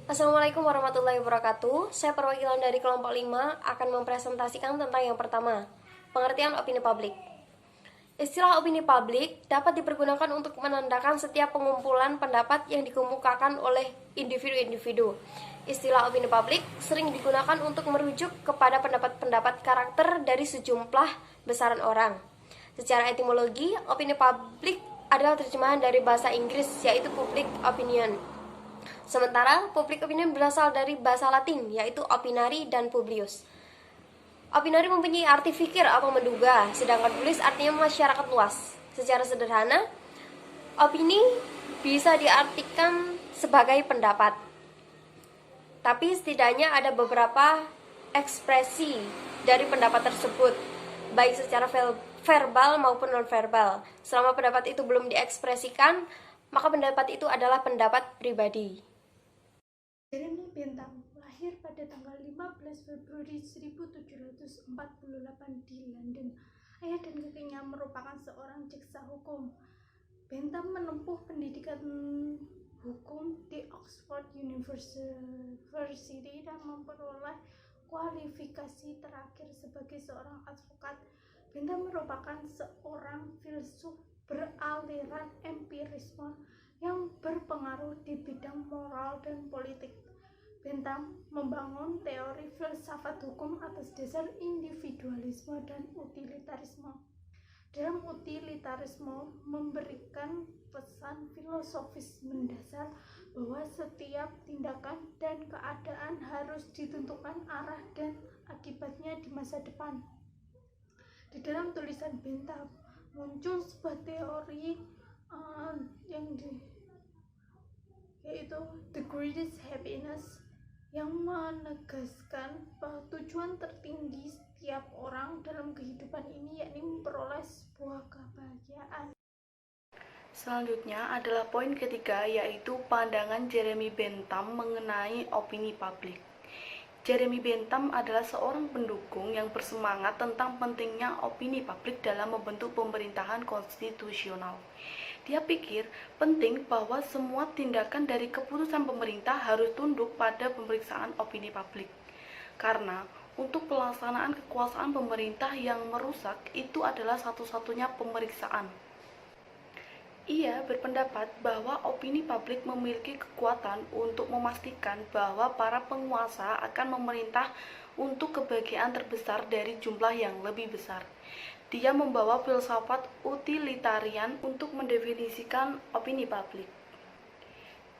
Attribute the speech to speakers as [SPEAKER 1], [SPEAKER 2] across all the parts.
[SPEAKER 1] Assalamualaikum warahmatullahi wabarakatuh. Saya perwakilan dari kelompok 5 akan mempresentasikan tentang yang pertama, pengertian opini publik. Istilah opini publik dapat dipergunakan untuk menandakan setiap pengumpulan pendapat yang dikemukakan oleh individu-individu. Istilah opini publik sering digunakan untuk merujuk kepada pendapat-pendapat karakter dari sejumlah besaran orang. Secara etimologi, opini publik adalah terjemahan dari bahasa Inggris, yaitu public opinion. Sementara public opinion berasal dari bahasa Latin, yaitu opinari dan publius. Opinari mempunyai arti fikir atau menduga, sedangkan publius artinya masyarakat luas. Secara sederhana, opini bisa diartikan sebagai pendapat. Tapi setidaknya ada beberapa ekspresi dari pendapat tersebut, baik secara verbal maupun non-verbal. Selama pendapat itu belum diekspresikan, maka pendapat itu adalah pendapat pribadi.
[SPEAKER 2] Jeremy Bentham lahir pada tanggal 15 Februari 1748 di London. Ayah dan kakeknya merupakan seorang jaksa hukum. Bentham menempuh pendidikan hukum di Oxford University dan memperoleh kualifikasi terakhir sebagai seorang advokat. Bentham merupakan seorang filsuf beraliran empirisme yang berpengaruh di bidang moral dan politik. Bentham membangun teori filsafat hukum atas dasar individualisme dan utilitarisme. Dalam utilitarisme memberikan pesan filosofis mendasar bahwa setiap tindakan dan keadaan harus ditentukan arah dan akibatnya di masa depan. Di dalam tulisan Bentham muncul sebuah teori yaitu The Greatest Happiness, yang menegaskan bahwa tujuan tertinggi setiap orang dalam kehidupan ini yakni memperoleh sebuah kebahagiaan.
[SPEAKER 3] Selanjutnya adalah poin ketiga, yaitu pandangan Jeremy Bentham mengenai opini publik. Jeremy Bentham adalah seorang pendukung yang bersemangat tentang pentingnya opini publik dalam membentuk pemerintahan konstitusional. Dia pikir penting bahwa semua tindakan dari keputusan pemerintah harus tunduk pada pemeriksaan opini publik. Karena untuk pelaksanaan kekuasaan pemerintah yang merusak itu adalah satu-satunya pemeriksaan. Ia berpendapat bahwa opini publik memiliki kekuatan untuk memastikan bahwa para penguasa akan memerintah untuk kebahagiaan terbesar dari jumlah yang lebih besar. Dia membawa filsafat utilitarian untuk mendefinisikan opini publik.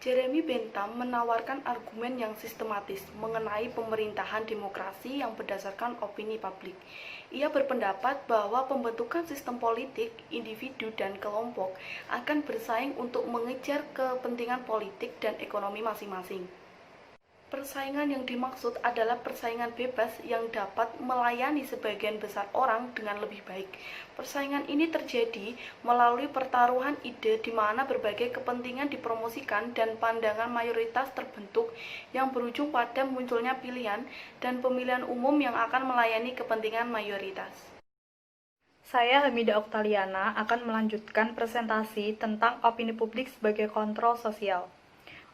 [SPEAKER 3] Jeremy Bentham menawarkan argumen yang sistematis mengenai pemerintahan demokrasi yang berdasarkan opini publik. Ia berpendapat bahwa pembentukan sistem politik, individu dan kelompok akan bersaing untuk mengejar kepentingan politik dan ekonomi masing-masing. Persaingan yang dimaksud adalah persaingan bebas yang dapat melayani sebagian besar orang dengan lebih baik. Persaingan ini terjadi melalui pertaruhan ide di mana berbagai kepentingan dipromosikan dan pandangan mayoritas terbentuk yang berujung pada munculnya pilihan dan pemilihan umum yang akan melayani kepentingan mayoritas.
[SPEAKER 4] Saya Hamidah Oktaliana akan melanjutkan presentasi tentang opini publik sebagai kontrol sosial.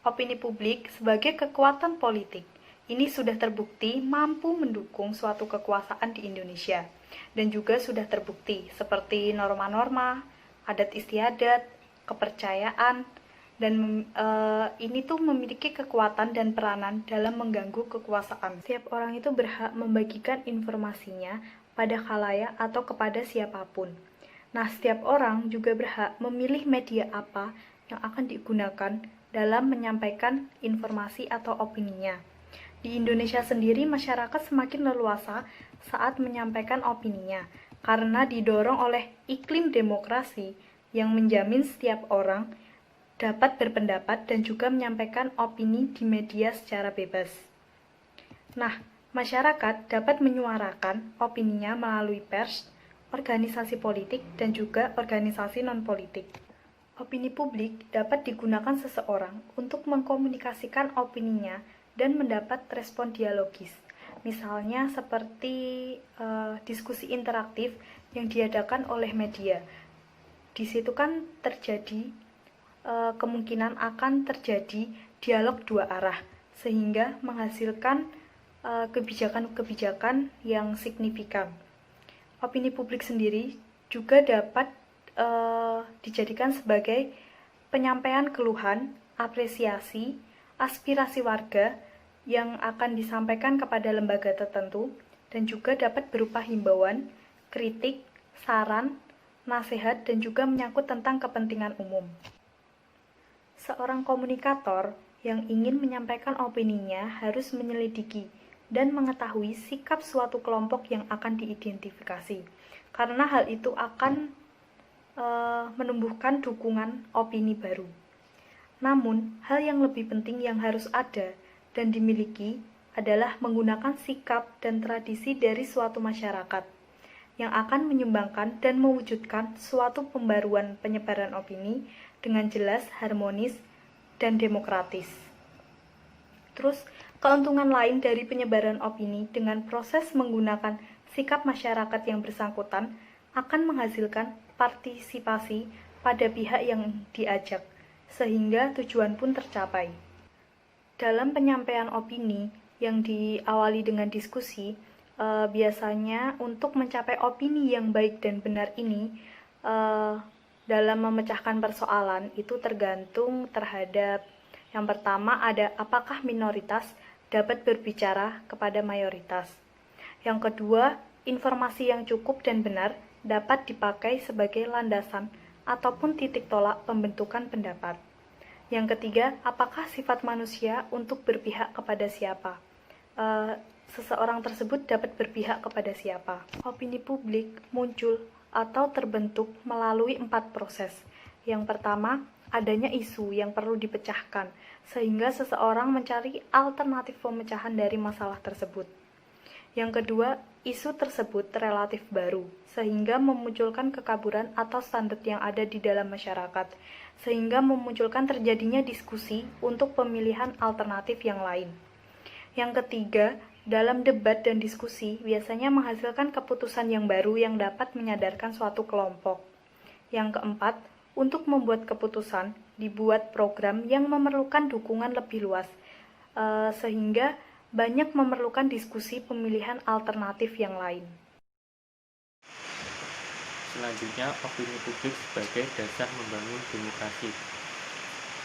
[SPEAKER 4] Opini publik sebagai kekuatan politik. Ini sudah terbukti mampu mendukung suatu kekuasaan di Indonesia dan juga sudah terbukti seperti norma-norma, adat istiadat, kepercayaan, dan ini tuh memiliki kekuatan dan peranan dalam mengganggu kekuasaan. Setiap orang itu berhak membagikan informasinya pada khalayak atau kepada siapapun. Nah, setiap orang juga berhak memilih media apa yang akan digunakan dalam menyampaikan informasi atau opininya. Di Indonesia sendiri, masyarakat semakin leluasa saat menyampaikan opininya, karena didorong oleh iklim demokrasi yang menjamin setiap orang dapat berpendapat dan juga menyampaikan opini di media secara bebas. Nah, masyarakat dapat menyuarakan opininya melalui pers, organisasi politik, dan juga organisasi non-politik. Opini publik dapat digunakan seseorang untuk mengkomunikasikan opininya dan mendapat respon dialogis. Misalnya seperti diskusi interaktif yang diadakan oleh media. Di situ kan terjadi kemungkinan akan terjadi dialog dua arah. sehingga menghasilkan kebijakan-kebijakan yang signifikan. Opini publik sendiri juga dapat dijadikan sebagai penyampaian keluhan, apresiasi, aspirasi warga yang akan disampaikan kepada lembaga tertentu dan juga dapat berupa himbauan, kritik, saran, nasihat, dan juga menyangkut tentang kepentingan umum. Seorang komunikator yang ingin menyampaikan opininya harus menyelidiki dan mengetahui sikap suatu kelompok yang akan diidentifikasi, karena hal itu akan menumbuhkan dukungan opini baru. Namun, hal yang lebih penting yang harus ada dan dimiliki adalah menggunakan sikap dan tradisi dari suatu masyarakat yang akan menyumbangkan dan mewujudkan suatu pembaruan penyebaran opini dengan jelas, harmonis, dan demokratis. Terus, keuntungan lain dari penyebaran opini dengan proses menggunakan sikap masyarakat yang bersangkutan akan menghasilkan partisipasi pada pihak yang diajak, sehingga tujuan pun tercapai. Dalam penyampaian opini yang diawali dengan diskusi, biasanya untuk mencapai opini yang baik dan benar ini, dalam memecahkan persoalan itu tergantung terhadap yang pertama ada apakah minoritas dapat berbicara kepada mayoritas. Yang kedua, informasi yang cukup dan benar dapat dipakai sebagai landasan ataupun titik tolak pembentukan pendapat. Yang ketiga, apakah sifat manusia untuk berpihak kepada siapa? Seseorang tersebut dapat berpihak kepada siapa? Opini publik muncul atau terbentuk melalui 4 proses. Yang pertama, adanya isu yang perlu dipecahkan, sehingga seseorang mencari alternatif pemecahan dari masalah tersebut. Yang kedua, isu tersebut relatif baru, sehingga memunculkan kekaburan atau standar yang ada di dalam masyarakat, sehingga memunculkan terjadinya diskusi untuk pemilihan alternatif yang lain. Yang ketiga, dalam debat dan diskusi biasanya menghasilkan keputusan yang baru yang dapat menyadarkan suatu kelompok. Yang keempat, untuk membuat keputusan, dibuat program yang memerlukan dukungan lebih luas, sehingga banyak memerlukan diskusi pemilihan alternatif yang lain.
[SPEAKER 5] Selanjutnya, opini publik sebagai dasar membangun demokrasi.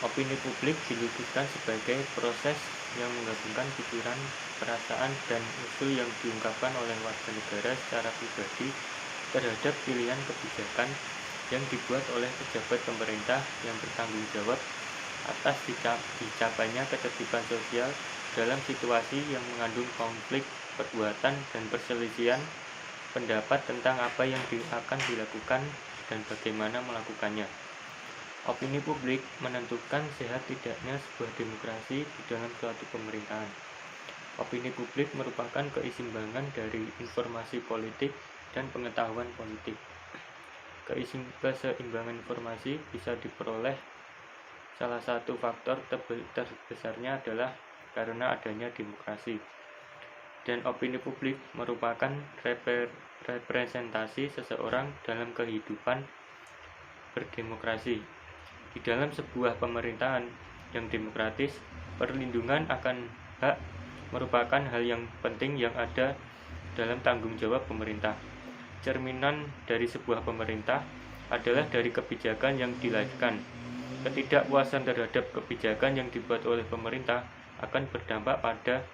[SPEAKER 5] Opini publik dilukiskan sebagai proses yang menggabungkan pikiran, perasaan, dan usul yang diungkapkan oleh warga negara secara pribadi terhadap pilihan kebijakan yang dibuat oleh pejabat pemerintah yang bertanggung jawab atas dicapainya ketertiban sosial dalam situasi yang mengandung konflik, perbuatan, dan perselisihan pendapat tentang apa yang akan dilakukan dan bagaimana melakukannya. Opini publik menentukan sehat tidaknya sebuah demokrasi di dalam suatu pemerintahan. Opini publik merupakan keseimbangan dari informasi politik dan pengetahuan politik. Keseimbangan informasi bisa diperoleh salah satu faktor terbesarnya adalah karena adanya demokrasi. Dan opini publik merupakan representasi seseorang dalam kehidupan berdemokrasi. Di dalam sebuah pemerintahan yang demokratis, perlindungan akan hak merupakan hal yang penting yang ada dalam tanggung jawab pemerintah. Cerminan dari sebuah pemerintah adalah dari kebijakan yang dilahirkan. Ketidakpuasan terhadap kebijakan yang dibuat oleh pemerintah akan berdampak pada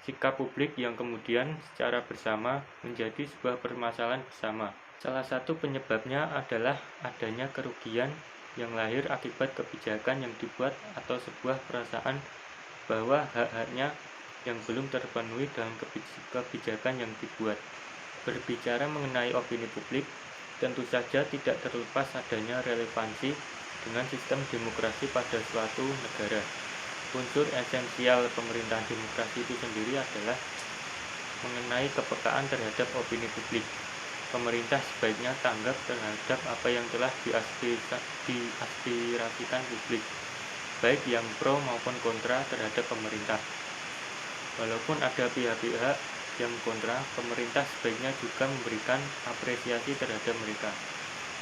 [SPEAKER 5] sikap publik yang kemudian secara bersama menjadi sebuah permasalahan bersama. Salah satu penyebabnya adalah adanya kerugian yang lahir akibat kebijakan yang dibuat atau sebuah perasaan bahwa hak-haknya yang belum terpenuhi dalam kebijakan yang dibuat. Berbicara mengenai opini publik, tentu saja tidak terlepas adanya relevansi dengan sistem demokrasi pada suatu negara. Unsur esensial pemerintahan demokrasi itu sendiri adalah mengenai kepekaan terhadap opini publik. Pemerintah sebaiknya tanggap terhadap apa yang telah diaspirasikan publik, baik yang pro maupun kontra terhadap pemerintah. Walaupun ada pihak-pihak yang kontra, pemerintah sebaiknya juga memberikan apresiasi terhadap mereka.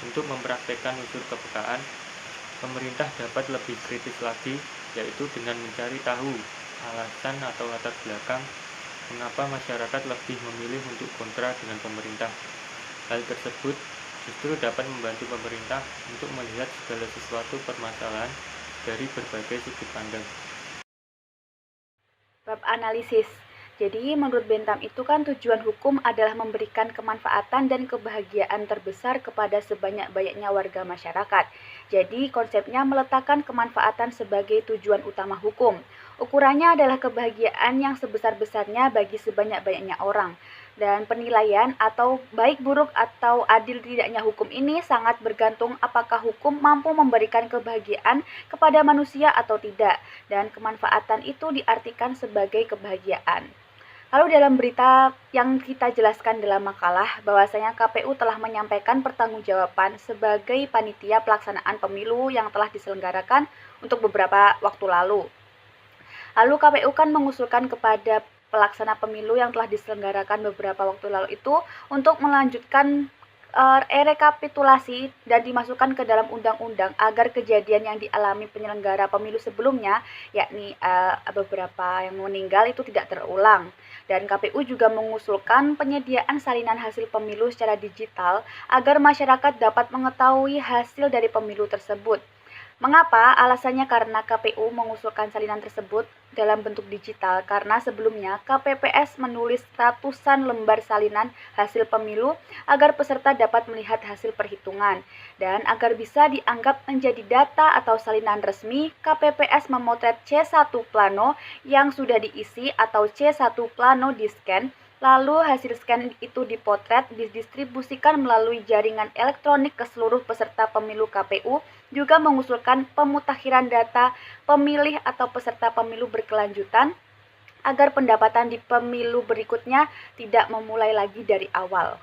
[SPEAKER 5] Untuk mempraktekkan unsur kepekaan, pemerintah dapat lebih kritis lagi, yaitu dengan mencari tahu alasan atau latar belakang mengapa masyarakat lebih memilih untuk kontra dengan pemerintah. Hal tersebut justru dapat membantu pemerintah untuk melihat segala sesuatu permasalahan dari berbagai sudut pandang.
[SPEAKER 6] Bab analisis. Jadi, menurut Bentham itu kan tujuan hukum adalah memberikan kemanfaatan dan kebahagiaan terbesar kepada sebanyak-banyaknya warga masyarakat. Jadi, konsepnya meletakkan kemanfaatan sebagai tujuan utama hukum. Ukurannya adalah kebahagiaan yang sebesar-besarnya bagi sebanyak-banyaknya orang. Dan penilaian atau baik buruk atau adil tidaknya hukum ini sangat bergantung apakah hukum mampu memberikan kebahagiaan kepada manusia atau tidak. Dan kemanfaatan itu diartikan sebagai kebahagiaan. Lalu dalam berita yang kita jelaskan dalam makalah, bahwasanya KPU telah menyampaikan pertanggungjawaban sebagai panitia pelaksanaan pemilu yang telah diselenggarakan untuk beberapa waktu lalu. Lalu KPU kan mengusulkan kepada pelaksana pemilu yang telah diselenggarakan beberapa waktu lalu itu untuk melanjutkan rekapitulasi dan dimasukkan ke dalam undang-undang agar kejadian yang dialami penyelenggara pemilu sebelumnya, yakni beberapa yang meninggal itu tidak terulang. Dan KPU juga mengusulkan penyediaan salinan hasil pemilu secara digital agar masyarakat dapat mengetahui hasil dari pemilu tersebut. Mengapa? Alasannya karena KPU mengusulkan salinan tersebut dalam bentuk digital karena sebelumnya KPPS menulis ratusan lembar salinan hasil pemilu agar peserta dapat melihat hasil perhitungan. Dan agar bisa dianggap menjadi data atau salinan resmi, KPPS memotret C1 plano yang sudah diisi atau C1 plano di-scan. Lalu hasil scan itu dipotret, didistribusikan melalui jaringan elektronik ke seluruh peserta pemilu. KPU juga mengusulkan pemutakhiran data pemilih atau peserta pemilu berkelanjutan agar pendapatan di pemilu berikutnya tidak memulai lagi dari awal.